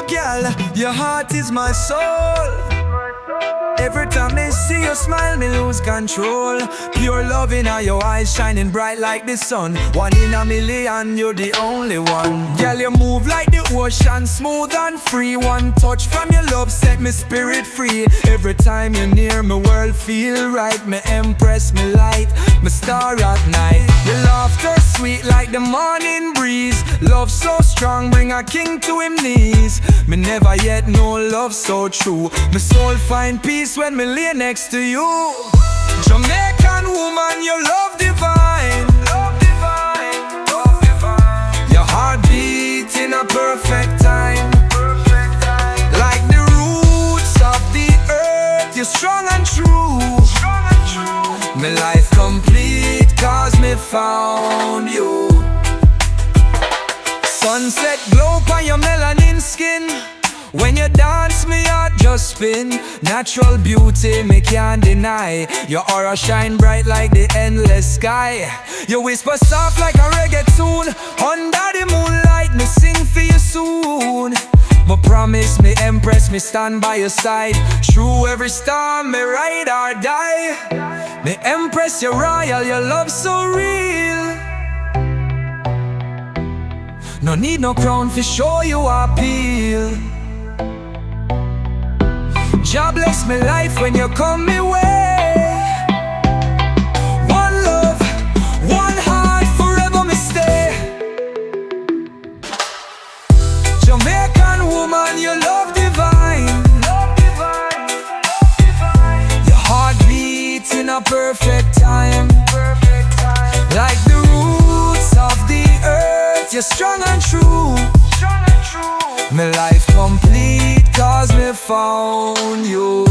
Girl, your heart is my soul. Every time they see you smile, me lose control. Pure love in all your eyes, shining bright like the sun. One in a million, you're the only one. Girl, you move like the ocean, smooth and free. One touch from your love set me spirit free. Every time you're near, my world feel right. Me Empress, me light, me star at night. Your laughter sweet like the morning breeze. Love so strong, bring a king to him knees. Me never yet know love so true. My soul find peace when me lay next to you. Jamaican woman, your love divine. Love divine, love divine. Your heart beat in a perfect time. Perfect time. Like the roots of the earth, you're strong and true. Strong and true. Me life complete cause me found you. Sunset glow on your melanin skin. When you dance, me heart just spin. Natural beauty, me can't deny. Your aura shine bright like the endless sky. You whisper soft like a reggae tune. Under the moonlight, me sing for you soon. But promise me, Empress, me stand by your side. Through every storm, me ride or die. Me Empress, you're royal, your love so real. No need no crown to show you appeal. Jah bless me life when you come me way. One love, one heart, forever me stay. Jamaican woman, your love divine. Love divine, divine. Your heart beats in a perfect time. Perfect time. Like the roots of the earth, you're strong and true. Strong and true. My life complete cause me found you.